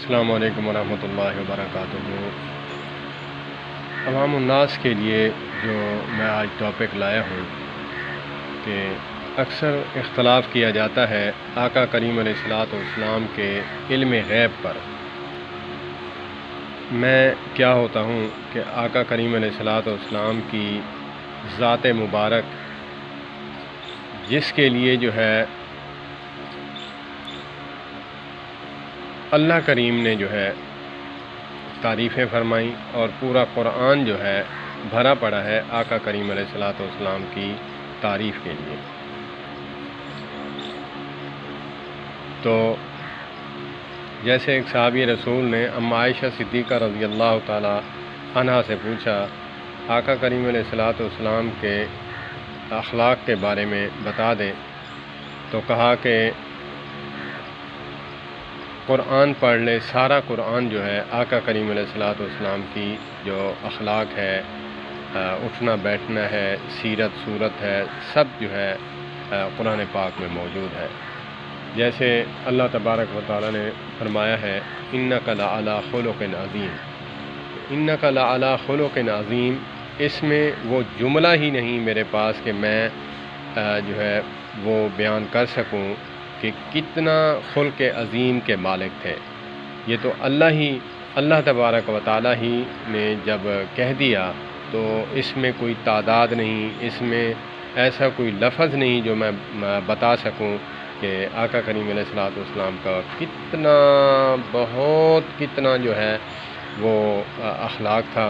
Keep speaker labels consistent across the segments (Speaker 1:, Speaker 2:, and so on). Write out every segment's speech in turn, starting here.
Speaker 1: السلام علیکم ورحمۃ اللہ وبرکاتہ۔ عوام الناس کے لیے جو میں آج ٹاپک لایا ہوں کہ اکثر اختلاف کیا جاتا ہے آقا کریم علیہ الصلوۃ والسلام کے علم غیب پر۔ میں کیا ہوتا ہوں کہ آقا کریم علیہ الصلوۃ والسلام کی ذات مبارک جس کے لیے جو ہے اللہ کریم نے جو ہے تعریفیں فرمائیں اور پورا قرآن جو ہے بھرا پڑا ہے آقا کریم علیہ الصلوۃ والسلام کی تعریف کے لیے۔ تو جیسے ایک صحابی رسول نے اما عائشہ صدیقہ رضی اللہ تعالی عنہا سے پوچھا آقا کریم علیہ الصلوۃ والسلام کے اخلاق کے بارے میں بتا دیں، تو کہا کہ قرآن پڑھ لے۔ سارا قرآن جو ہے آقا کریم علیہ الصلوۃ والسلام کی جو اخلاق ہے، اٹھنا بیٹھنا ہے، سیرت صورت ہے، سب جو ہے قرآن پاک میں موجود ہے۔ جیسے اللہ تبارک و تعالیٰ نے فرمایا ہے انک لعلی خلق عظیم، انک لعلی خلق عظیم۔ اس میں وہ جملہ ہی نہیں میرے پاس کہ میں جو ہے وہ بیان کر سکوں کہ کتنا خلق عظیم کے مالک تھے۔ یہ تو اللہ تبارک و تعالیٰ ہی نے جب کہہ دیا تو اس میں کوئی تعداد نہیں، اس میں ایسا کوئی لفظ نہیں جو میں بتا سکوں کہ آقا کریم علیہ الصلوۃ والسلام کا کتنا جو ہے وہ اخلاق تھا۔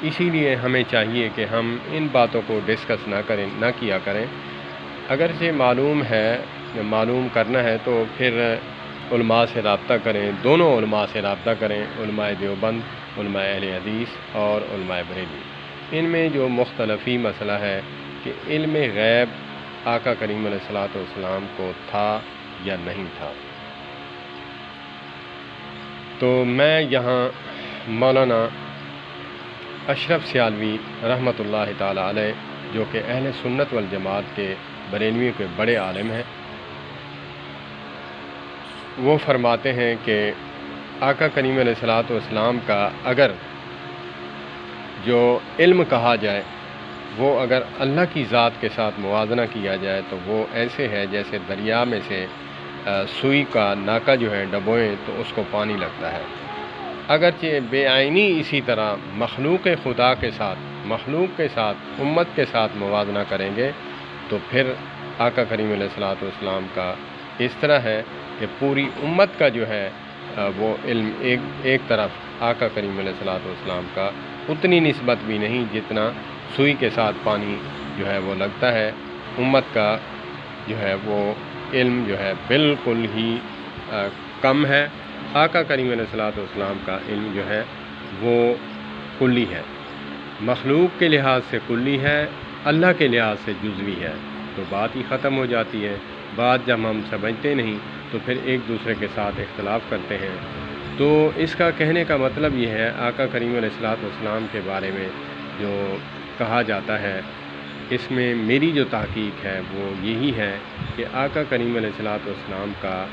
Speaker 1: اسی لیے ہمیں چاہیے کہ ہم ان باتوں کو ڈسکس نہ کیا کریں۔ اگرچہ معلوم کرنا ہے تو پھر علماء سے رابطہ کریں، دونوں علماء سے رابطہ کریں، علماء دیوبند، علماء اہل حدیث اور علماء بریلوی۔ ان میں جو مختلفی مسئلہ ہے کہ علم غیب آقا کریم علیہ الصلوۃ والسلام کو تھا یا نہیں تھا۔ تو میں یہاں مولانا اشرف سیالوی رحمۃ اللہ تعالی علیہ جو کہ اہل سنت والجماعت کے بریلویوں کے بڑے عالم ہیں، وہ فرماتے ہیں کہ آقا کریم علیہ الصلوۃ والسلام کا اگر جو علم کہا جائے وہ اگر اللہ کی ذات کے ساتھ موازنہ کیا جائے تو وہ ایسے ہے جیسے دریا میں سے سوئی کا ناکا جو ہے ڈبوئیں تو اس کو پانی لگتا ہے۔ اگرچہ بے عینی اسی طرح مخلوق خدا کے ساتھ امت کے ساتھ موازنہ کریں گے تو پھر آقا کریم علیہ الصلوۃ والسلام کا اس طرح ہے کہ پوری امت کا جو ہے وہ علم ایک طرف آقا کریم علیہ الصلوۃ والسلام کا اتنی نسبت بھی نہیں جتنا سوئی کے ساتھ پانی جو ہے وہ لگتا ہے۔ امت کا جو ہے وہ علم جو ہے بالکل ہی کم ہے۔ آقا کریم علیہ الصلوۃ والسلام کا علم جو ہے وہ کلی ہے، مخلوق کے لحاظ سے کلی ہے، اللہ کے لحاظ سے جزوی ہے، تو بات ہی ختم ہو جاتی ہے۔ بات جب ہم سمجھتے نہیں تو پھر ایک دوسرے کے ساتھ اختلاف کرتے ہیں۔ تو اس کا کہنے کا مطلب یہ ہے آقا کریم علیہ الصلوۃ والسلام کے بارے میں جو کہا جاتا ہے، اس میں میری جو تحقیق ہے وہ یہی ہے کہ آقا کریم علیہ الصلوۃ والسلام کا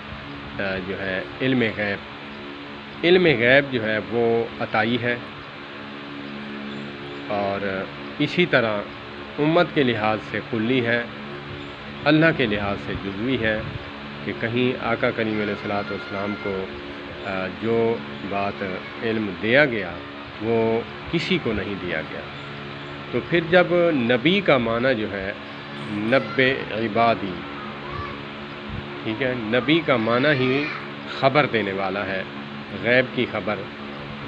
Speaker 1: جو ہے علم غیب جو ہے وہ عطائی ہے، اور اسی طرح امت کے لحاظ سے کلی ہے، اللہ کے لحاظ سے جزوی ہے کہ کہیں آقا کریم علیہ الصلوۃ والسلام کو جو بات علم دیا گیا وہ کسی کو نہیں دیا گیا۔ تو پھر جب نبی کا معنی جو ہے نبّ عبادی، ٹھیک ہے، نبی کا معنی ہی خبر دینے والا ہے، غیب کی خبر۔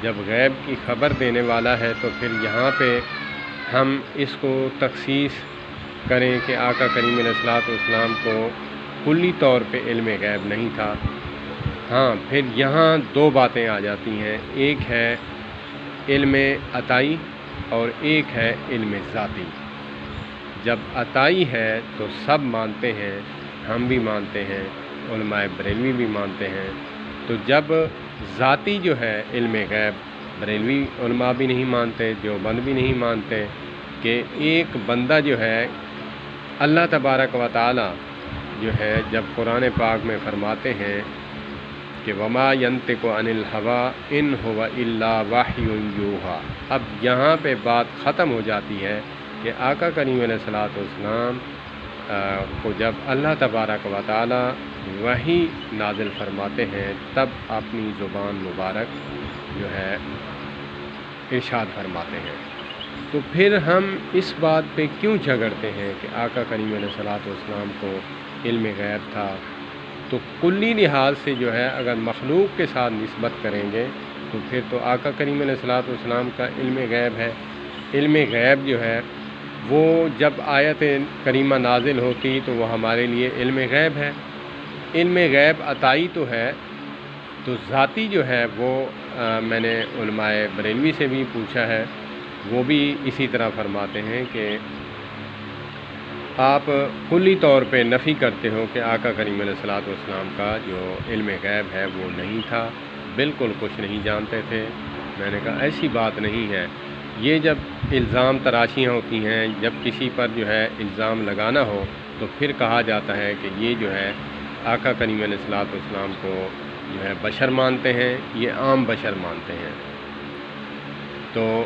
Speaker 1: جب غیب کی خبر دینے والا ہے تو پھر یہاں پہ ہم اس کو تخصیص کریں کہ آقا کریم علیہ الصلوۃ والسلام کو کلی طور پہ علم غیب نہیں تھا۔ ہاں، پھر یہاں دو باتیں آ جاتی ہیں، ایک ہے علم عطائی اور ایک ہے علم ذاتی۔ جب عطائی ہے تو سب مانتے ہیں، ہم بھی مانتے ہیں، علماء بریلوی بھی مانتے ہیں۔ تو جب ذاتی جو ہے علم غیب، بریلوی علماء بھی نہیں مانتے، دیوبند بھی نہیں مانتے کہ ایک بندہ جو ہے اللہ تبارک و تعالی جو ہے جب قرآن پاک میں فرماتے ہیں کہ وما ینطق عن الہوا ان ہوا الا وحی یوحی۔ اب یہاں پہ بات ختم ہو جاتی ہے کہ آقا کریم علیہ الصلوۃ والسلام کو جب اللہ تبارک و تعالی وحی نازل فرماتے ہیں تب اپنی زبان مبارک جو ہے ارشاد فرماتے ہیں۔ تو پھر ہم اس بات پہ کیوں جھگڑتے ہیں کہ آقا کریم علیہ الصلوۃ والسلام کو علم غیب تھا؟ تو کلی لحاظ سے جو ہے اگر مخلوق کے ساتھ نسبت کریں گے تو پھر تو آقا کریم علیہ الصلوۃ والسلام کا علم غیب ہے۔ علم غیب جو ہے وہ جب آیت کریمہ نازل ہوتی تو وہ ہمارے لیے علم غیب ہے۔ علم غیب عطائی تو ہے، تو ذاتی جو ہے وہ میں نے علماء بریلوی سے بھی پوچھا ہے، وہ بھی اسی طرح فرماتے ہیں کہ آپ کلی طور پہ نفی کرتے ہو کہ آقا کریم علیہ الصلوۃ والسلام کا جو علم غیب ہے وہ نہیں تھا، بالکل کچھ نہیں جانتے تھے۔ میں نے کہا ایسی بات نہیں ہے، یہ جب الزام تراشیاں ہوتی ہیں، جب کسی پر جو ہے الزام لگانا ہو تو پھر کہا جاتا ہے کہ یہ جو ہے آقا کریم علیہ الصلوۃ والسلام کو جو ہے بشر مانتے ہیں، یہ عام بشر مانتے ہیں۔ تو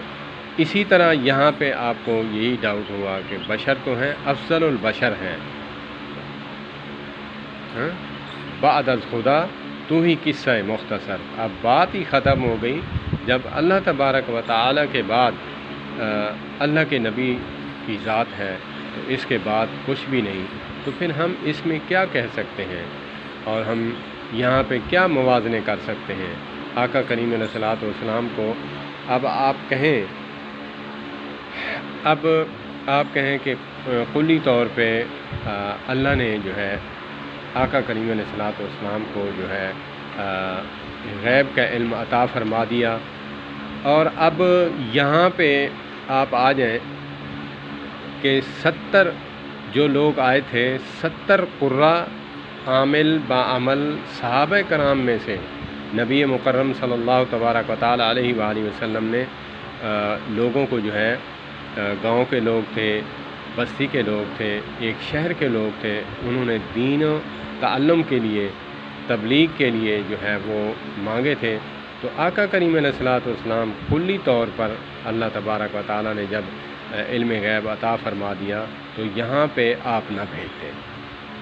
Speaker 1: اسی طرح یہاں پہ آپ کو یہی ڈاؤٹ ہوا کہ بشر تو ہیں، افضل البشر ہیں، بعد از خدا تو ہی قصہ مختصر۔ اب بات ہی ختم ہو گئی، جب اللہ تبارک و تعالی کے بعد اللہ کے نبی کی ذات ہے تو اس کے بعد کچھ بھی نہیں، تو پھر ہم اس میں کیا کہہ سکتے ہیں اور ہم یہاں پہ کیا موازنے کر سکتے ہیں؟ آقا کریم علیہ الصلوۃ والسلام کو اب آپ کہیں کہ کلی طور پہ اللہ نے جو ہے آقا کریم علیہ الصلوۃ والسلام کو جو ہے غیب کا علم عطا فرما دیا، اور اب یہاں پہ آپ آ جائیں کہ 70 جو لوگ آئے تھے، 70 قرہ عامل باعمل صحابہ کرام میں سے نبی مکرم صلی اللہ تبارک و تعالی علیہ وآلہ وسلم نے لوگوں کو جو ہے گاؤں کے لوگ تھے، بستی کے لوگ تھے، ایک شہر کے لوگ تھے، انہوں نے دین و تعلم کے لیے، تبلیغ کے لیے جو ہے وہ مانگے تھے۔ تو آقا کریم علیہ الصلوۃ والسلام کلی طور پر اللہ تبارک و تعالی نے جب علم غیب عطا فرما دیا تو یہاں پہ آپ نہ بھیجتے،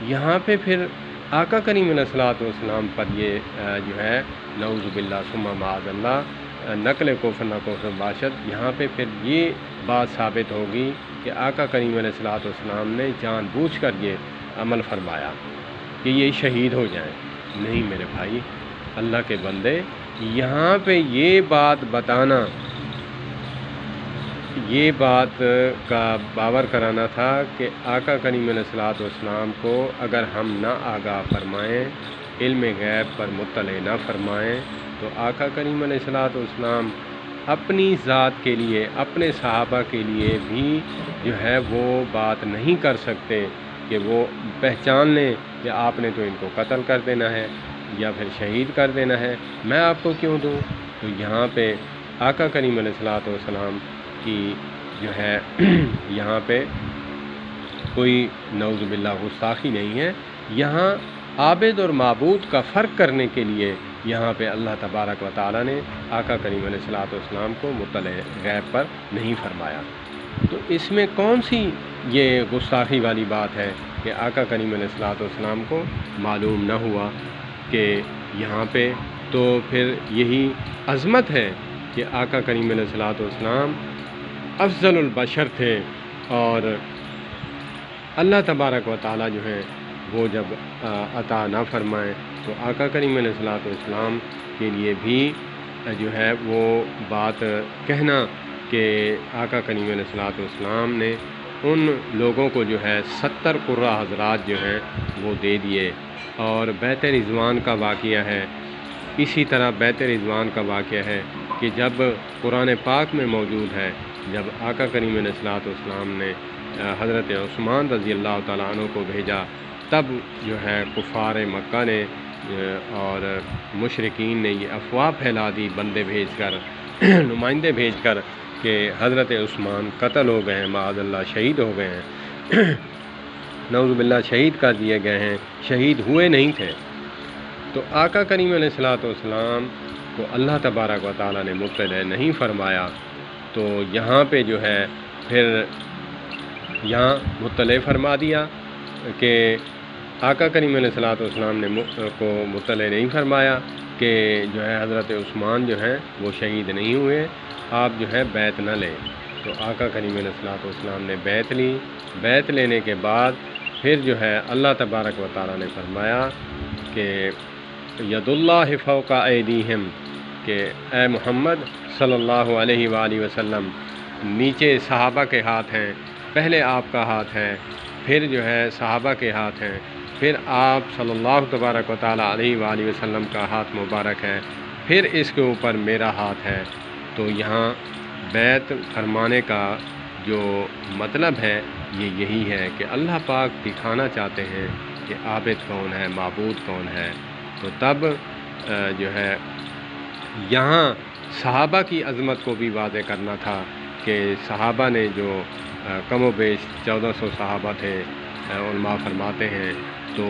Speaker 1: یہاں پہ پھر آقا کریم علیہ الصلوۃ والسلام پر یہ جو ہے نعوذ باللہ ثم معاذ اللہ نقل کفر نہ کفر باشد، یہاں پہ پھر یہ بات ثابت ہوگی کہ آقا کریم علیہ الصلوۃ والسلام نے جان بوجھ کر یہ عمل فرمایا کہ یہ شہید ہو جائیں۔ نہیں میرے بھائی، اللہ کے بندے، یہاں پہ یہ بات بتانا، یہ بات کا باور کرانا تھا کہ آقا کریم علیہ الصلوۃ والسلام کو اگر ہم نہ آگاہ فرمائیں، علم غیب پر مطلع نہ فرمائیں، تو آقا کریم علیہ الصلوۃ والسلام اپنی ذات کے لیے، اپنے صحابہ کے لیے بھی جو ہے وہ بات نہیں کر سکتے کہ وہ پہچان لیں کہ آپ نے تو ان کو قتل کر دینا ہے یا پھر شہید کر دینا ہے، میں آپ کو کیوں دوں؟ تو یہاں پہ آقا کریم علیہ الصلوۃ والسلام کی جو ہے یہاں پہ کوئی نعوذ باللہ گستاخی نہیں ہے، یہاں عابد اور معبود کا فرق کرنے کے لیے یہاں پہ اللہ تبارک و تعالی نے آقا کریم علیہ الصلوۃ والسلام کو مطلع غیب پر نہیں فرمایا۔ تو اس میں کون سی یہ گستاخی والی بات ہے کہ آقا کریم علیہ الصلوۃ والسلام کو معلوم نہ ہوا کہ یہاں پہ تو پھر یہی عظمت ہے کہ آقا کریم علیہ الصلوۃ والسلام افضل البشر تھے، اور اللہ تبارک و تعالی جو ہے وہ جب عطا نہ فرمائے تو آقا کریم علیہ الصلوۃ والسلام کے لیے بھی جو ہے وہ بات کہنا کہ آقا کریم علیہ الصلوۃ والسلام نے ان لوگوں کو جو ہے 70 قرہ حضرات جو ہیں وہ دے دیے۔ اور بیت رضوان کا واقعہ ہے، اسی طرح بیت رضوان کا واقعہ ہے کہ جب قرآن پاک میں موجود ہے، جب آقا کریم علیہ الصلوۃ والسلام نے حضرت عثمان رضی اللہ تعالیٰ عنہ کو بھیجا، تب جو ہے کفار مکہ نے اور مشرکین نے یہ افواہ پھیلا دی بندے بھیج کر، نمائندے بھیج کر کہ حضرت عثمان قتل ہو گئے ہیں، معاذ اللہ شہید ہو گئے ہیں، نعوذ باللہ شہید کر دیے گئے ہیں، شہید ہوئے نہیں تھے۔ تو آقا کریم علیہ الصلوۃ والسلام کو اللہ تبارک و تعالیٰ نے مطلع نہیں فرمایا، تو یہاں پہ جو ہے پھر یہاں مطلع فرما دیا کہ آقا کریم علیہ الصلوۃ والسلام نے کو مطلع نہیں فرمایا کہ جو ہے حضرت عثمان جو ہیں وہ شہید نہیں ہوئے، آپ جو ہے بیعت نہ لیں۔ تو آقا کریم علیہ الصلوۃ والسلام نے بیعت لی۔ بیعت لینے کے بعد پھر جو ہے اللہ تبارک و تعالیٰ نے فرمایا کہ ید اللہ فوق ایدیہم، کہ اے محمد صلی اللہ علیہ وآلہ وسلم، نیچے صحابہ کے ہاتھ ہیں، پہلے آپ کا ہاتھ ہے، پھر جو ہے صحابہ کے ہاتھ ہیں، پھر آپ صلی اللہ تبارک و تعالیٰ علیہ وآلہ وسلم کا ہاتھ مبارک ہے، پھر اس کے اوپر میرا ہاتھ ہے۔ تو یہاں بیعت فرمانے کا جو مطلب ہے یہ یہی ہے کہ اللہ پاک دکھانا چاہتے ہیں کہ عابد کون ہے، معبود کون ہے۔ تو تب جو ہے یہاں صحابہ کی عظمت کو بھی واضح کرنا تھا کہ صحابہ نے جو کم و بیش 1400 صحابہ تھے، علماء فرماتے ہیں، تو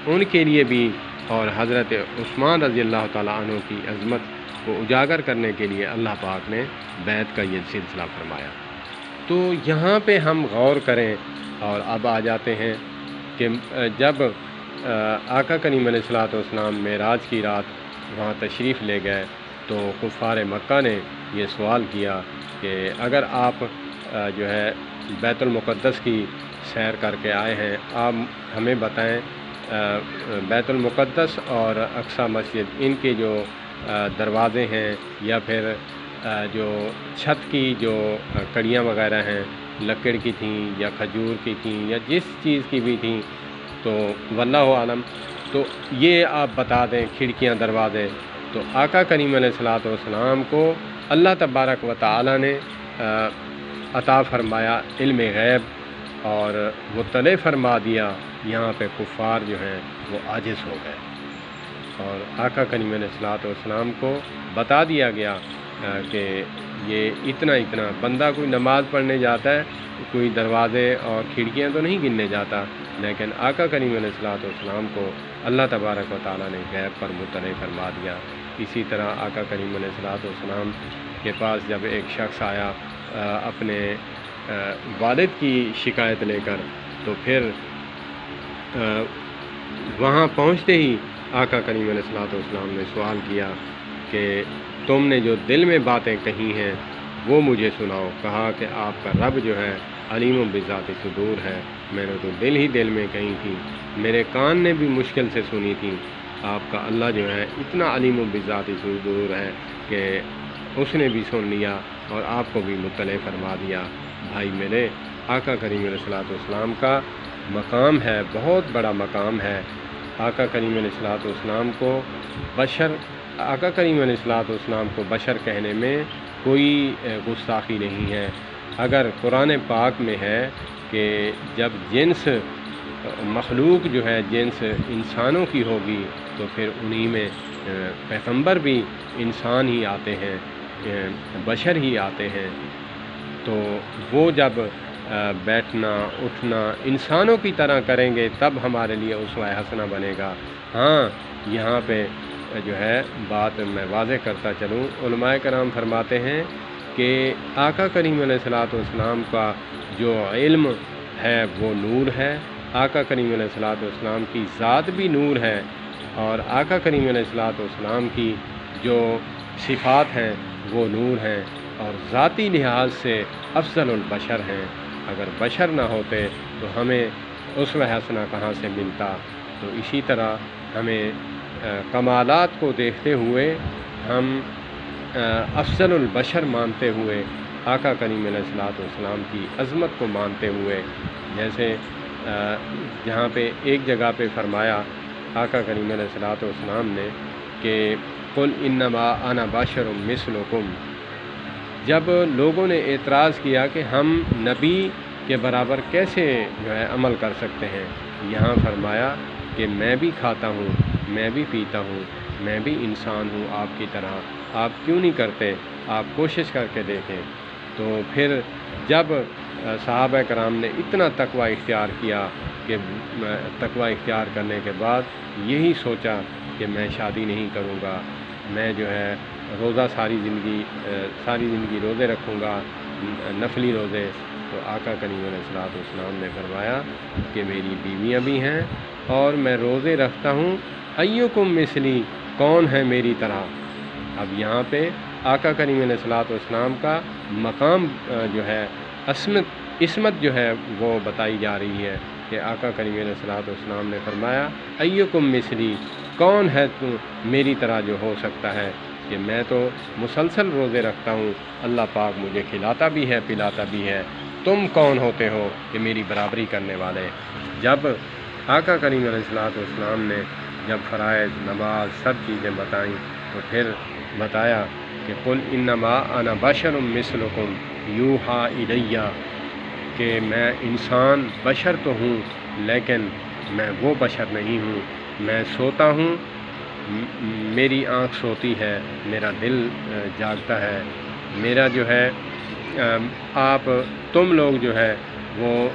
Speaker 1: ان کے لیے بھی اور حضرت عثمان رضی اللہ تعالیٰ عنہ کی عظمت کو اجاگر کرنے کے لیے اللہ پاک نے بیعت کا یہ سلسلہ فرمایا۔ تو یہاں پہ ہم غور کریں اور اب آ جاتے ہیں کہ جب آقا کریم علیہ الصلوۃ والسلام معراج کی رات وہاں تشریف لے گئے تو کفار مکہ نے یہ سوال کیا کہ اگر آپ جو ہے بیت المقدس کی سیر کر کے آئے ہیں، آپ ہمیں بتائیں بیت المقدس اور اقصی مسجد ان کے جو دروازے ہیں یا پھر جو چھت کی جو کڑیاں وغیرہ ہیں لکڑ کی تھیں یا کھجور کی تھیں یا جس چیز کی بھی تھیں، تو واللہ عالم، تو یہ آپ بتا دیں کھڑکیاں دروازے۔ تو آقا کریم علیہ الصلوۃ والسلام کو اللہ تبارک و تعالیٰ نے عطا فرمایا علم غیب اور مطلع فرما دیا۔ یہاں پہ کفار جو ہیں وہ عاجز ہو گئے اور آقا کریم علیہ الصلوۃ والسلام کو بتا دیا گیا کہ یہ اتنا بندہ کوئی نماز پڑھنے جاتا ہے، کوئی دروازے اور کھڑکیاں تو نہیں گننے جاتا، لیکن آقا کریم علیہ الصلوۃ والسلام کو اللہ تبارک و تعالیٰ نے غیب پر مطلع فرما دیا۔ اسی طرح آقا کریم علیہ الصلوۃ والسلام کے پاس جب ایک شخص آیا اپنے والد کی شکایت لے کر، تو پھر وہاں پہنچتے ہی آقا کریم علیہ الصلوۃ والسلام نے سوال کیا کہ تم نے جو دل میں باتیں کہی ہیں وہ مجھے سناؤ۔ کہا کہ آپ کا رب جو ہے علیم بذات صدور ہے، میں نے تو دل میں کہی تھی، میرے کان نے بھی مشکل سے سنی تھی۔ آپ کا اللہ جو ہے اتنا علیم بذات صدور ہے کہ اس نے بھی سن لیا اور آپ کو بھی مطلع فرما دیا۔ بھائی میرے، آقا کریم علیہ الصلوۃ والسلام کا مقام ہے، بہت بڑا مقام ہے۔ آقا کریم علیہ الصلوۃ والسلام کو آقا کریم علیہ الصلوۃ والسلام کو بشر کہنے میں کوئی گستاخی نہیں ہے۔ اگر قرآن پاک میں ہے کہ جب جنس مخلوق جو ہے جنس انسانوں کی ہوگی تو پھر انہی میں پیغمبر بھی انسان ہی آتے ہیں، بشر ہی آتے ہیں، تو وہ جب بیٹھنا اٹھنا انسانوں کی طرح کریں گے تب ہمارے لیے اسوہ حسنہ بنے گا۔ ہاں، یہاں پہ جو ہے بات میں واضح کرتا چلوں، علماء کرام فرماتے ہیں کہ آقا کریم علیہ الصلوۃ والسلام کا جو علم ہے وہ نور ہے، آقا کریم علیہ الصلوۃ والسلام کی ذات بھی نور ہے، اور آقا کریم علیہ الصلوۃ والسلام کی جو صفات ہیں وہ نور ہیں اور ذاتی لحاظ سے افضل البشر ہیں۔ اگر بشر نہ ہوتے تو ہمیں اسوہ حسنہ کہاں سے ملتا؟ تو اسی طرح ہمیں کمالات کو دیکھتے ہوئے ہم افضل البشر مانتے ہوئے آقا کریم علیہ الصلوۃ والسلام کی عظمت کو مانتے ہوئے، جیسے جہاں پہ ایک جگہ پہ فرمایا آقا کریم علیہ الصلوۃ والسلام نے کہ قل انما انا بشر مثلکم، جب لوگوں نے اعتراض کیا کہ ہم نبی کے برابر کیسے جو ہے عمل کر سکتے ہیں، یہاں فرمایا کہ میں بھی کھاتا ہوں، میں بھی پیتا ہوں، میں بھی انسان ہوں آپ کی طرح، آپ کیوں نہیں کرتے؟ آپ کوشش کر کے دیکھیں۔ تو پھر جب صحابہ کرام نے اتنا تقوی اختیار کیا کہ تقوی اختیار کرنے کے بعد یہی سوچا کہ میں شادی نہیں کروں گا، میں جو ہے روزہ ساری زندگی روزے رکھوں گا، نفلی روزے۔ تو آقا کریم علیہ الصلوۃ والسلام نے فرمایا کہ میری بیویاں بھی ہیں اور میں روزے رکھتا ہوں، ایکم مثلی، کون ہے میری طرح۔ اب یہاں پہ آقا کریم علیہ الصلوۃ والسلام کا مقام جو ہے عصمت جو ہے وہ بتائی جا رہی ہے کہ آقا کریم علیہ الصلوۃ والسلام نے فرمایا ایکم مثلی، کون ہے تو میری طرح جو ہو سکتا ہے کہ میں تو مسلسل روزے رکھتا ہوں، اللہ پاک مجھے کھلاتا بھی ہے پلاتا بھی ہے، تم کون ہوتے ہو کہ میری برابری کرنے والے۔ جب آقا کریم علیہ الصلوۃ والسلام نے جب فرائض، نماز، سب چیزیں بتائیں تو پھر بتایا کہ قل انما انا بشر مثلکم یوحی الی، کہ میں انسان بشر تو ہوں لیکن میں وہ بشر نہیں ہوں، میں سوتا ہوں، میری آنکھ سوتی ہے، میرا دل جاگتا ہے، میرا جو ہے تم لوگ جو ہے وہ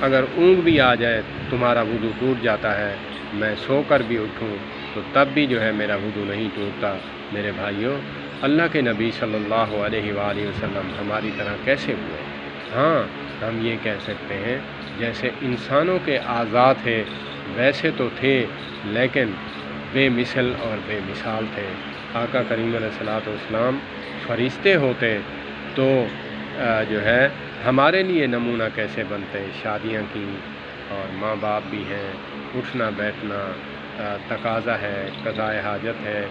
Speaker 1: اگر اونگ بھی آ جائے تمہارا وضو ٹوٹ جاتا ہے، میں سو کر بھی اٹھوں تو تب بھی جو ہے میرا وضو نہیں ٹوٹتا۔ میرے بھائیوں، اللہ کے نبی صلی اللہ علیہ وآلہ وسلم ہماری طرح کیسے ہوئے؟ ہاں، ہم یہ کہہ سکتے ہیں جیسے انسانوں کے اعضاء تھے ویسے تو تھے، لیکن بے مثل اور بے مثال تھے۔ آقا کریم علیہ الصلوۃ والسلام فرشتے ہوتے تو جو ہے ہمارے لیے نمونہ کیسے بنتے؟ شادیاں کی اور ماں باپ بھی ہیں، اٹھنا بیٹھنا، تقاضا ہے، قضائے حاجت ہے،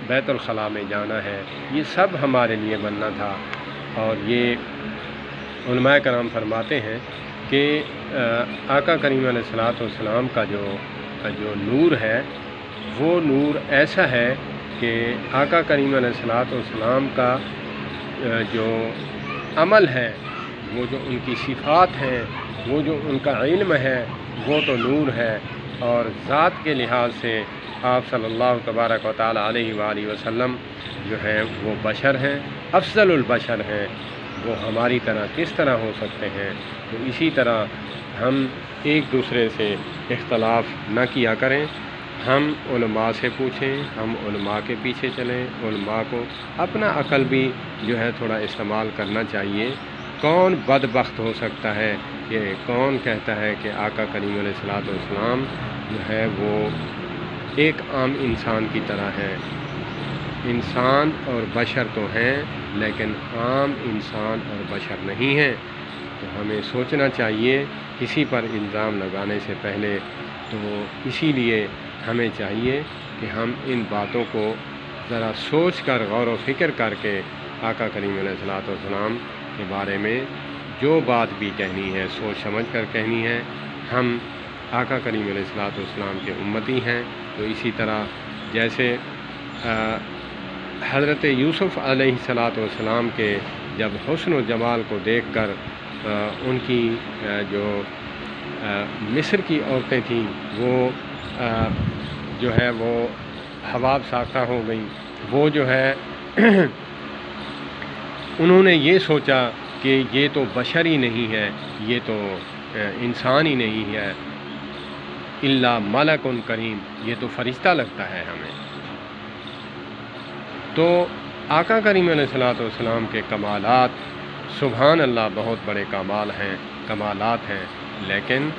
Speaker 1: بیت الخلاء میں جانا ہے، یہ سب ہمارے لیے بننا تھا۔ اور یہ علماء کرام فرماتے ہیں کہ آقا کریم علیہ الصلوۃ والسلام کا جو نور ہے وہ نور ایسا ہے کہ آقا کریم علیہ الصلوۃ والسلام کا جو عمل ہے، وہ جو ان کی صفات ہیں، وہ جو ان کا علم ہے، وہ تو نور ہے، اور ذات کے لحاظ سے آپ صلی اللہ تبارک و تعالی علیہ وآلہ وسلم جو ہیں وہ بشر ہیں، افضل البشر ہیں، وہ ہماری طرح کس طرح ہو سکتے ہیں؟ تو اسی طرح ہم ایک دوسرے سے اختلاف نہ کیا کریں، ہم علماء سے پوچھیں، ہم علماء کے پیچھے چلیں، علماء کو اپنا عقل بھی جو ہے تھوڑا استعمال کرنا چاہیے۔ کون بدبخت ہو سکتا ہے کہ کون کہتا ہے کہ آقا کریم علیہ الصلوۃ والسلام جو ہے وہ ایک عام انسان کی طرح ہے؟ انسان اور بشر تو ہیں لیکن عام انسان اور بشر نہیں ہیں۔ تو ہمیں سوچنا چاہیے کسی پر الزام لگانے سے پہلے، تو اسی لیے ہمیں چاہیے کہ ہم ان باتوں کو ذرا سوچ کر غور و فکر کر کے آقا کریم علیہ الصلوۃ والسلام کے بارے میں جو بات بھی کہنی ہے سوچ سمجھ کر کہنی ہے۔ ہم آقا کریم علیہ الصلوۃ والسلام کے امتی ہیں، تو اسی طرح جیسے حضرت یوسف علیہ الصلوۃ والسلام کے جب حسن و جمال کو دیکھ کر ان کی جو مصر کی عورتیں تھیں وہ جو ہے وہ حباب ساختہ ہو گئیں، وہ جو ہے انہوں نے یہ سوچا کہ یہ تو بشر ہی نہیں ہے، یہ تو انسان ہی نہیں ہے، الا ملک کریم، یہ تو فرشتہ لگتا ہے ہمیں۔ تو آقا کریم علیہ الصلوۃ والسلام کے کمالات سبحان اللہ بہت بڑے کمالات ہیں، لیکن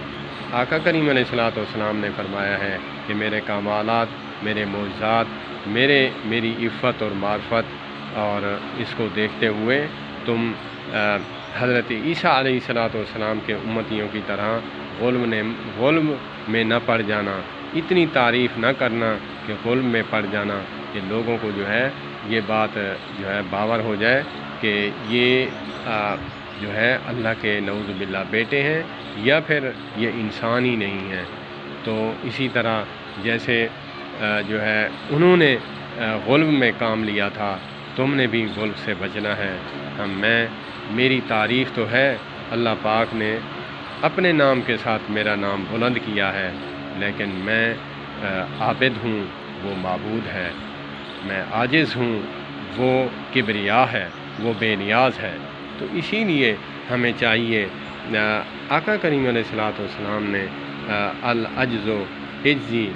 Speaker 1: آقا کریم علیہ الصلوۃ والسلام نے فرمایا ہے کہ میرے کمالات، میرے معجزات، میری عفت اور معرفت، اور اس کو دیکھتے ہوئے تم حضرت عیسیٰ علیہ الصلوۃ والسلام کے امتیوں کی طرح غلم میں نہ پڑ جانا، اتنی تعریف نہ کرنا کہ غلم میں پڑ جانا، کہ لوگوں کو جو ہے یہ بات جو ہے باور ہو جائے کہ یہ جو ہے اللہ کے نعوذ باللہ بیٹے ہیں یا پھر یہ انسان ہی نہیں ہیں۔ تو اسی طرح جیسے جو ہے انہوں نے غلب میں کام لیا تھا، تم نے بھی غلب سے بچنا ہے۔ میری تعریف تو ہے، اللہ پاک نے اپنے نام کے ساتھ میرا نام بلند کیا ہے، لیکن میں عابد ہوں، وہ معبود ہے، میں عاجز ہوں، وہ کبریا ہے، وہ بے نیاز ہے۔ تو اسی لیے ہمیں چاہیے، آقا کریم علیہ الصلوۃ والسلام نے العجز و عجزی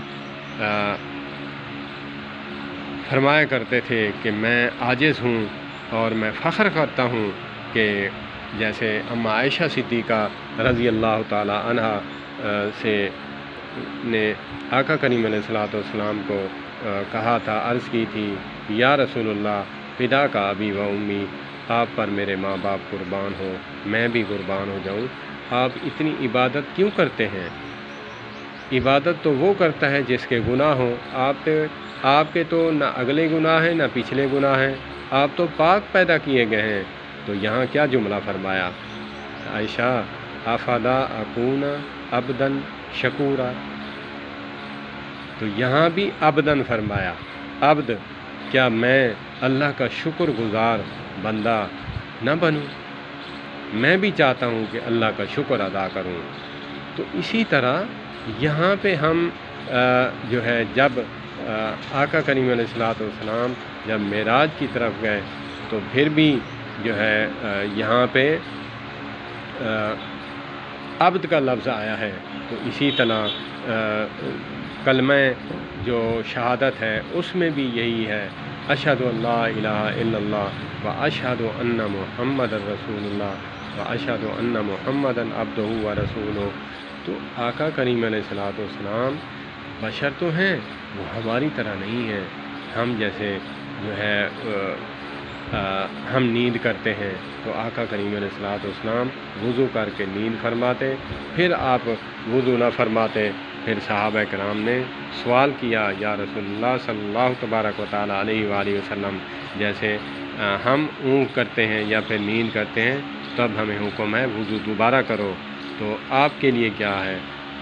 Speaker 1: فرمایا کرتے تھے کہ میں عاجز ہوں اور میں فخر کرتا ہوں کہ جیسے اما عائشہ صدیقہ رضی اللہ تعالی عنہا سے نے آقا کریم علیہ الصلوۃ والسلام کو کہا تھا، عرض کی تھی، یا رسول اللہ فدا کا ابی و امی، آپ پر میرے ماں باپ قربان ہو، میں بھی قربان ہو جاؤں، آپ اتنی عبادت کیوں کرتے ہیں؟ عبادت تو وہ کرتا ہے جس کے گناہ ہوں، آپ کے تو نہ اگلے گناہ ہیں نہ پچھلے گناہ ہیں، آپ تو پاک پیدا کیے گئے ہیں۔ تو یہاں کیا جملہ فرمایا؟ عائشہ افلا اکون عبدن شکورا، تو یہاں بھی عبدن فرمایا، عبد، کیا میں اللہ کا شکر گزار بندہ نہ بنوں؟ میں بھی چاہتا ہوں کہ اللہ کا شکر ادا کروں۔ تو اسی طرح یہاں پہ ہم جو ہے جب آقا کریم علیہ الصلوۃ والسلام جب معراج کی طرف گئے تو پھر بھی جو ہے یہاں پہ عبد کا لفظ آیا ہے۔ تو اسی طرح کلمہ جو شہادت ہے اس میں بھی یہی ہے، اشہد ان لا الہ الا اللہ و اشہد ان محمد رسول اللہ و اشہد ان محمد عبدہ و رسولہ۔ تو آقا کریم علیہ الصلوۃ والسلام بشر تو ہیں، وہ ہماری طرح نہیں ہیں۔ ہم جیسے جو ہے ہم نیند کرتے ہیں تو آقا کریم علیہ الصلوۃ والسلام وضو کر کے نیند فرماتے، پھر آپ وضو نہ فرماتے۔ پھر صحابہ کرام نے سوال کیا، یا رسول اللہ صلی اللہ تبارک و تعالیٰ علیہ وآلہ وسلم، جیسے ہم اونگ کرتے ہیں یا پھر نیند کرتے ہیں تب ہمیں حکم ہے وضو دوبارہ کرو، تو آپ کے لیے کیا ہے؟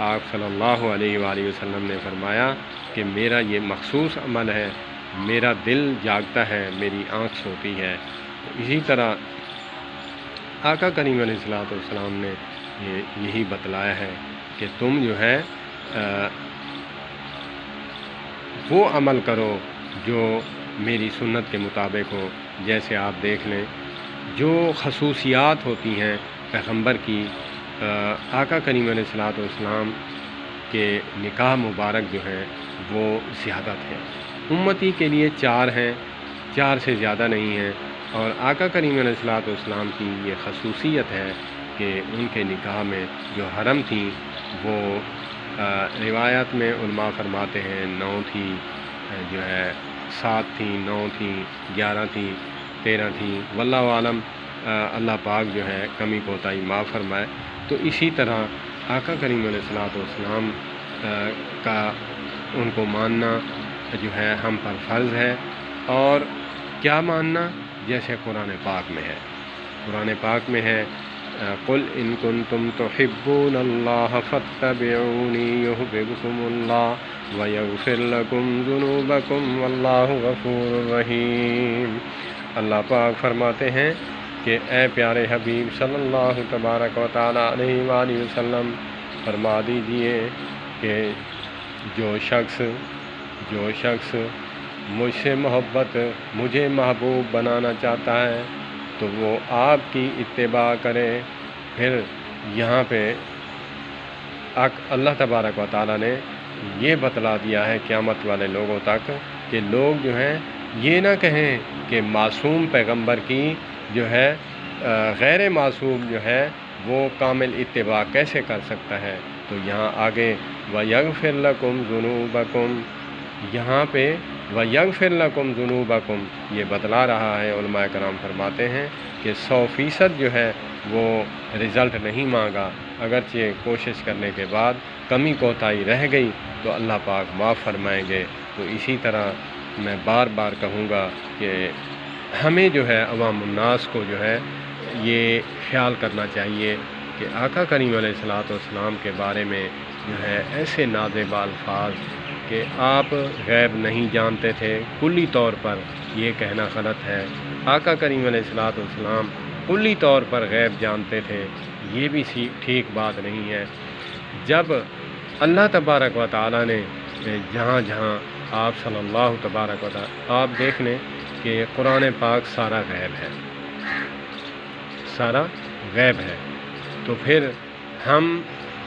Speaker 1: آپ صلی اللہ علیہ وآلہ وسلم نے فرمایا کہ میرا یہ مخصوص عمل ہے، میرا دل جاگتا ہے، میری آنکھ سوتی ہے۔ اسی طرح آقا کریم علیہ الصلوۃ والسلام نے یہی بتلایا ہے کہ تم جو ہے وہ عمل کرو جو میری سنت کے مطابق ہو۔ جیسے آپ دیکھ لیں جو خصوصیات ہوتی ہیں پیغمبر کی، آقا کریم علیہ الصلوۃ والسلام کے نکاح مبارک جو ہیں وہ زیادت ہیں، امتی کے لیے 4 ہیں، 4 سے زیادہ نہیں ہیں، اور آقا کریم علیہ الصلوۃ والسلام کی یہ خصوصیت ہے کہ ان کے نکاح میں جو حرم تھیں وہ روایات میں علماء فرماتے ہیں 9 تھی، جو ہے 7 تھیں، 9 تھیں، 11 تھیں، 13 تھیں، واللہ عالم، اللہ پاک جو ہے کمی کوتاہی معاف فرمائے۔ تو اسی طرح آقا کریم علیہ الصلوۃ والسلام کا ان کو ماننا جو ہے ہم پر فرض ہے۔ اور کیا ماننا؟ جیسے قرآن پاک میں ہے، قرآن پاک میں ہے قل ان کنتم تحبون اللہ فاتبعونی یحببکم اللہ ویغفر لکم ذنوبکم واللہ غفور رحیم۔ اللہ پاک فرماتے ہیں کہ اے پیارے حبیب صلی اللہ تبارک و تعالیٰ علیہ وآلہ وسلم، فرما دیجئے کہ جو شخص مجھ سے محبت، مجھے محبوب بنانا چاہتا ہے تو وہ آپ کی اتباع کرے۔ پھر یہاں پہ اللہ تبارک و تعالیٰ نے یہ بتلا دیا ہے قیامت والے لوگوں تک کہ لوگ جو ہیں یہ نہ کہیں کہ معصوم پیغمبر کی جو ہے غیر معصوم جو ہے وہ کامل اتباع کیسے کر سکتا ہے۔ تو یہاں آگے وَيَغْفِرْ لَكُمْ ذُنُوبَكُمْ، یہاں پہ وَيَغْفِرْ لَكُمْ ذُنُوبَكُمْ یہ بتلا رہا ہے۔ علماء کرام فرماتے ہیں کہ 100% جو ہے وہ رزلٹ نہیں مانگا، اگرچہ کوشش کرنے کے بعد کمی کوتاہی رہ گئی تو اللہ پاک معاف فرمائیں گے۔ تو اسی طرح میں بار بار کہوں گا کہ ہمیں جو ہے عوام الناس کو جو ہے یہ خیال کرنا چاہیے کہ آقا کریم علیہ الصلوۃ والسلام کے بارے میں جو ہے ایسے نازیبہ الفاظ کہ آپ غیب نہیں جانتے تھے، کلی طور پر یہ کہنا غلط ہے۔ آقا کریم علیہ الصلوۃ والسلام کلی طور پر غیب جانتے تھے، یہ بھی ٹھیک بات نہیں ہے۔ جب اللہ تبارک و تعالیٰ نے جہاں جہاں آپ صلی اللہ تبارک و تعالیٰ، آپ دیکھ لیں کہ قرآن پاک سارا غیب ہے، سارا غیب ہے، تو پھر ہم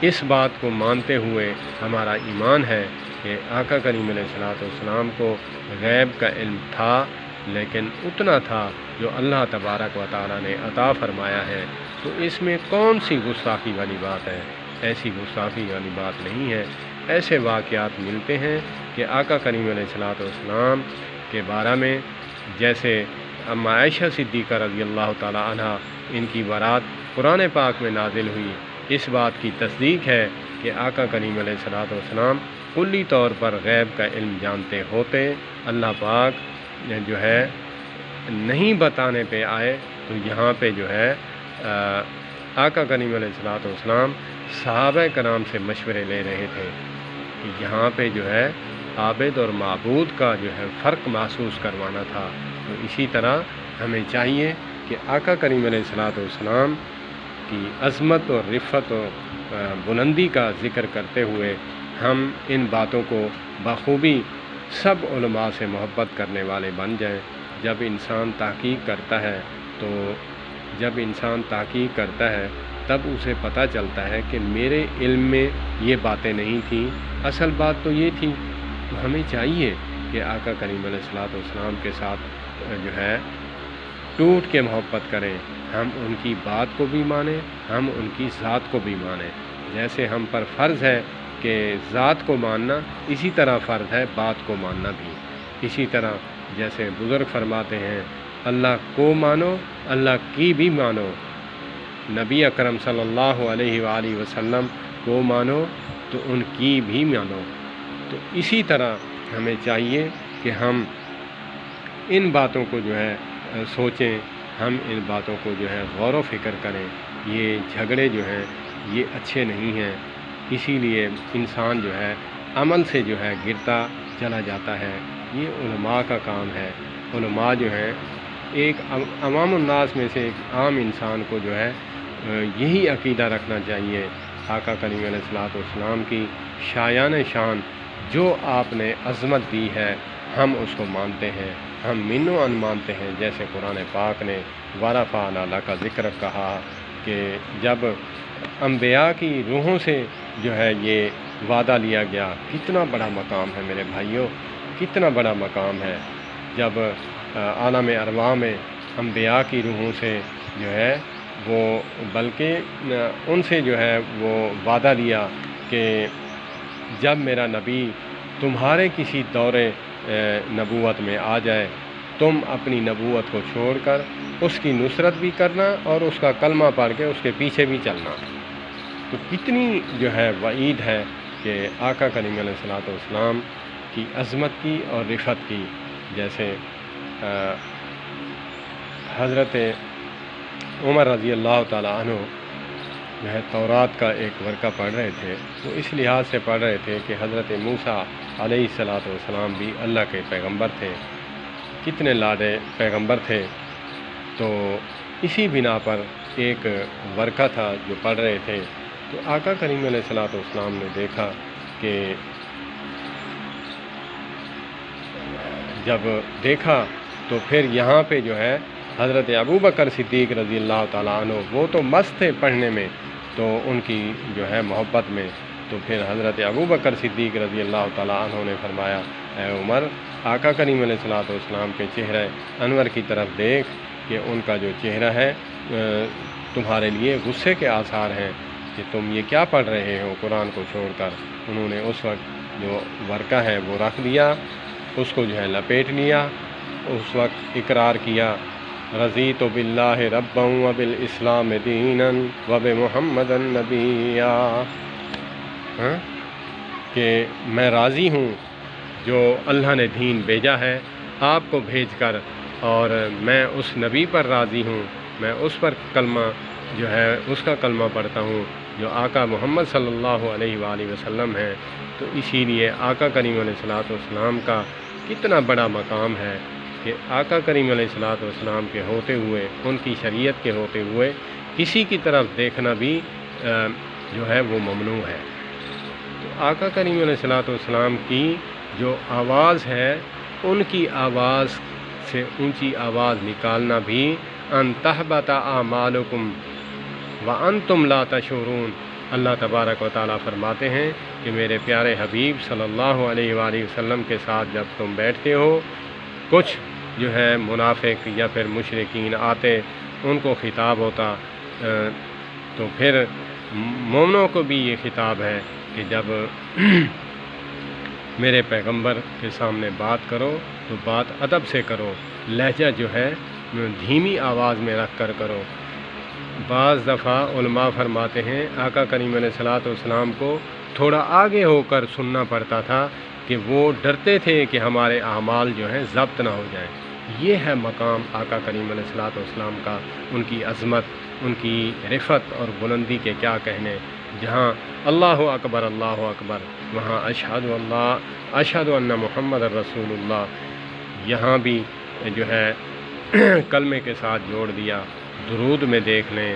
Speaker 1: اس بات کو مانتے ہوئے ہمارا ایمان ہے کہ آقا کریم علیہ الصلوۃ والسلام کو غیب کا علم تھا، لیکن اتنا تھا جو اللہ تبارک و تعالیٰ نے عطا فرمایا ہے، تو اس میں کون سی گستاخی والی بات ہے؟ ایسی گستاخی والی بات نہیں ہے۔ ایسے واقعات ملتے ہیں کہ آقا کریم علیہ الصلوۃ والسلام کے بارے میں، جیسے اما عائشہ صدیقہ رضی اللہ تعالیٰ عنہ، ان کی برات قرآن پاک میں نازل ہوئی، اس بات کی تصدیق ہے کہ آقا کریم علیہ الصلوۃ والسلام کلی طور پر غیب کا علم جانتے ہوتے، اللہ پاک جو ہے نہیں بتانے پہ آئے، تو یہاں پہ جو ہے آقا کریم علیہ الصلوۃ والسلام صحابہ کرام سے مشورے لے رہے تھے کہ یہاں پہ جو ہے عابد اور معبود کا جو ہے فرق محسوس کروانا تھا۔ تو اسی طرح ہمیں چاہیے کہ آقا کریم علیہ الصلوۃ والسلام کی عظمت اور رفعت اور بلندی کا ذکر کرتے ہوئے ہم ان باتوں کو بخوبی سب علماء سے محبت کرنے والے بن جائیں۔ جب انسان تحقیق کرتا ہے تب اسے پتہ چلتا ہے کہ میرے علم میں یہ باتیں نہیں تھیں، اصل بات تو یہ تھی۔ تو ہمیں چاہیے کہ آقا کریم علیہ الصلوۃ والسلام کے ساتھ جو ہے ٹوٹ کے محبت کریں، ہم ان کی بات کو بھی مانیں، ہم ان کی ذات کو بھی مانیں۔ جیسے ہم پر فرض ہے کہ ذات کو ماننا، اسی طرح فرض ہے بات کو ماننا بھی۔ اسی طرح جیسے بزرگ فرماتے ہیں اللہ کو مانو، اللہ کی بھی مانو، نبی اکرم صلی اللہ علیہ وآلہ وسلم کو مانو تو ان کی بھی مانو۔ تو اسی طرح ہمیں چاہیے کہ ہم ان باتوں کو جو ہے سوچیں، ہم ان باتوں کو جو ہے غور و فکر کریں۔ یہ جھگڑے جو ہیں یہ اچھے نہیں ہیں، اسی لیے انسان جو ہے عمل سے جو ہے گرتا چلا جاتا ہے۔ یہ علماء کا کام ہے۔ علماء جو ہیں ایک عوام الناس میں سے ایک عام انسان کو جو ہے یہی عقیدہ رکھنا چاہیے۔ آقا کریم علیہ الصلوۃ والسلام کی شایان شان جو آپ نے عظمت دی ہے، ہم اس کو مانتے ہیں، ہم من و ان مانتے ہیں۔ جیسے قرآن پاک نے ورفعنا لک ذکر کہا کہ جب انبیاء کی روحوں سے جو ہے یہ وعدہ لیا گیا، کتنا بڑا مقام ہے میرے بھائیوں، کتنا بڑا مقام ہے۔ جب عالم ارواح میں انبیاء کی روحوں سے جو ہے وہ، بلکہ ان سے جو ہے وہ وعدہ لیا کہ جب میرا نبی تمہارے کسی دور نبوت میں آ جائے، تم اپنی نبوت کو چھوڑ کر اس کی نصرت بھی کرنا اور اس کا کلمہ پڑھ کے اس کے پیچھے بھی چلنا۔ تو کتنی جو ہے وعید ہے کہ آقا کریم علیہ الصلوۃ والسلام کی عظمت کی اور رفعت کی۔ جیسے حضرت عمر رضی اللہ تعالیٰ عنہ جو ہے تورات کا ایک ورقہ پڑھ رہے تھے، وہ اس لحاظ سے پڑھ رہے تھے کہ حضرت موسیٰ علیہ الصلوۃ والسلام بھی اللہ کے پیغمبر تھے، کتنے لاڈے پیغمبر تھے۔ تو اسی بنا پر ایک ورقہ تھا جو پڑھ رہے تھے، تو آقا کریم علیہ الصلوۃ والسلام نے دیکھا کہ جب دیکھا تو پھر یہاں پہ جو ہے حضرت ابوبکر صدیق رضی اللہ تعالیٰ عنہ وہ تو مست تھے پڑھنے میں، تو ان کی جو ہے محبت میں، تو پھر حضرت ابوبکر صدیق رضی اللہ تعالیٰ عنہ نے فرمایا اے عمر، آقا کریم علیہ الصلوۃ والسلام کے چہرہ انور کی طرف دیکھ کہ ان کا جو چہرہ ہے تمہارے لیے غصے کے آثار ہیں کہ تم یہ کیا پڑھ رہے ہو قرآن کو چھوڑ کر۔ انہوں نے اس وقت جو ورقہ ہے وہ رکھ دیا، اس کو جو ہے لپیٹ لیا، اس وقت اقرار کیا رضیت باللہ ربا وبالاسلام دینا وبمحمد نبیا، کہ میں راضی ہوں جو اللہ نے دین بھیجا ہے آپ کو بھیج کر، اور میں اس نبی پر راضی ہوں، میں اس پر کلمہ جو ہے اس کا کلمہ پڑھتا ہوں جو آقا محمد صلی اللہ علیہ وآلہ وسلم ہے۔ تو اسی لیے آقا کریم علیہ الصلوۃ والسلام کا کتنا بڑا مقام ہے کہ آقا کریم علیہ الصلوۃ والسلام کے ہوتے ہوئے، ان کی شریعت کے ہوتے ہوئے کسی کی طرف دیکھنا بھی جو ہے وہ ممنوع ہے۔ تو آقا کریم علیہ الصلوۃ والسلام کی جو آواز ہے، ان کی آواز سے اونچی آواز نکالنا بھی ان تحبط اعمالکم وانتم لا تشعرون، اللہ تبارک و تعالیٰ فرماتے ہیں کہ میرے پیارے حبیب صلی اللہ علیہ وآلہ وسلم کے ساتھ جب تم بیٹھتے ہو، کچھ جو ہے منافق یا پھر مشرکین آتے، ان کو خطاب ہوتا، تو پھر مومنوں کو بھی یہ خطاب ہے کہ جب میرے پیغمبر کے سامنے بات کرو تو بات ادب سے کرو، لہجہ جو ہے دھیمی آواز میں رکھ کر کرو۔ بعض دفعہ علماء فرماتے ہیں آقا کریم علیہ الصلوۃ والسلام کو تھوڑا آگے ہو کر سننا پڑتا تھا کہ وہ ڈرتے تھے کہ ہمارے اعمال جو ہیں ضبط نہ ہو جائیں۔ یہ ہے مقام آقا کریم علیہ الصلوۃ والسلام کا، ان کی عظمت، ان کی رفعت اور بلندی کے کیا کہنے۔ جہاں اللہ اکبر وہاں اشہد ان محمد رسول اللہ، یہاں بھی جو ہے کلمے کے ساتھ جوڑ دیا۔ درود میں دیکھ لیں،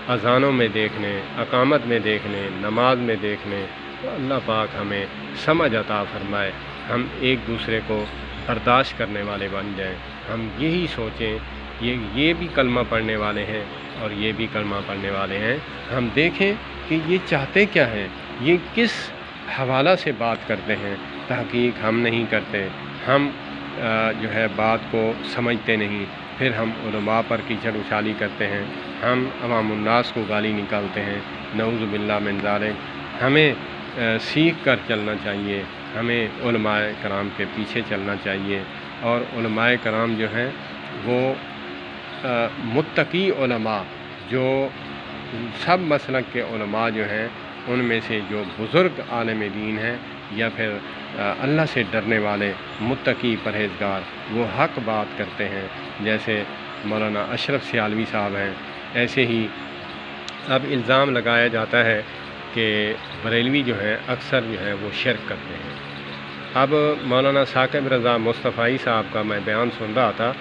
Speaker 1: اذانوں میں دیکھ لیں، اقامت میں دیکھ لیں، نماز میں دیکھ لیں، تو اللہ پاک ہمیں سمجھ عطا فرمائے، ہم ایک دوسرے کو برداشت کرنے والے بن جائیں۔ ہم یہی سوچیں، یہ بھی کلمہ پڑھنے والے ہیں اور یہ بھی کلمہ پڑھنے والے ہیں، ہم دیکھیں کہ یہ چاہتے کیا ہیں، یہ کس حوالہ سے بات کرتے ہیں۔ تحقیق ہم نہیں کرتے، ہم جو ہے بات کو سمجھتے نہیں، پھر ہم علماء پر کیچڑ اچھالی کرتے ہیں، ہم عوام الناس کو گالی نکالتے ہیں، نعوذ باللہ من ذالک۔ ہمیں سیکھ کر چلنا چاہیے، ہمیں علماء کرام کے پیچھے چلنا چاہیے، اور علماء کرام جو ہیں وہ متقی علماء، جو سب مسلک کے علماء جو ہیں ان میں سے جو بزرگ عالم دین ہیں یا پھر اللہ سے ڈرنے والے متقی پرہیزگار، وہ حق بات کرتے ہیں۔ جیسے مولانا اشرف سیالوی صاحب ہیں، ایسے ہی اب الزام لگایا جاتا ہے کہ بریلوی جو ہیں اکثر جو ہے وہ شرک کرتے ہیں۔ اب مولانا ثاقب رضا مصطفی صاحب کا میں بیان سن رہا تھا،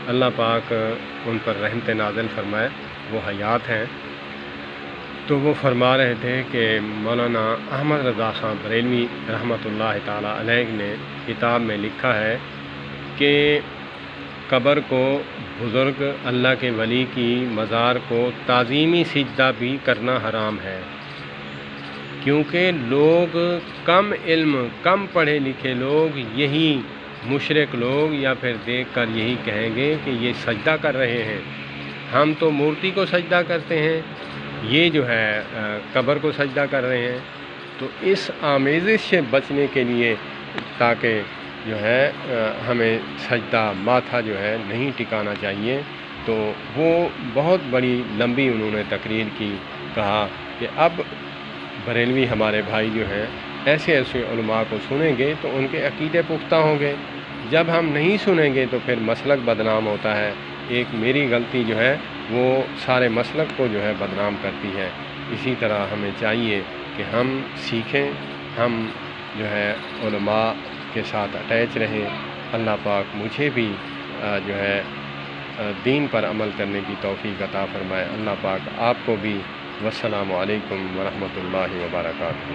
Speaker 1: اللہ پاک ان پر رحمت نازل فرمائے، وہ حیات ہیں، تو وہ فرما رہے تھے کہ مولانا احمد رضا خان بریلوی رحمۃ اللہ تعالیٰ علیہ نے کتاب میں لکھا ہے کہ قبر کو، بزرگ اللہ کے ولی کی مزار کو تعظیمی سجدہ بھی کرنا حرام ہے، کیونکہ لوگ کم علم، کم پڑھے لکھے لوگ، یہی مشرک لوگ یا پھر دیکھ کر یہی کہیں گے کہ یہ سجدہ کر رہے ہیں، ہم تو مورتی کو سجدہ کرتے ہیں، یہ جو ہے قبر کو سجدہ کر رہے ہیں۔ تو اس آمیزش سے بچنے کے لیے، تاکہ جو ہے ہمیں سجدہ ماتھا جو ہے نہیں ٹکانا چاہیے، تو وہ بہت بڑی لمبی انہوں نے تقریر کی، کہا کہ اب بریلوی ہمارے بھائی جو ہیں ایسے علماء کو سنیں گے تو ان کے عقیدے پختہ ہوں گے، جب ہم نہیں سنیں گے تو پھر مسلک بدنام ہوتا ہے، ایک میری غلطی جو ہے وہ سارے مسلک کو جو ہے بدنام کرتی ہے۔ اسی طرح ہمیں چاہیے کہ ہم سیکھیں، ہم جو ہے علماء کے ساتھ اٹیچ رہیں۔ اللہ پاک مجھے بھی جو ہے دین پر عمل کرنے کی توفیق عطا فرمائے، اللہ پاک آپ کو بھی۔ والسلام علیکم ورحمۃ اللہ وبرکاتہ۔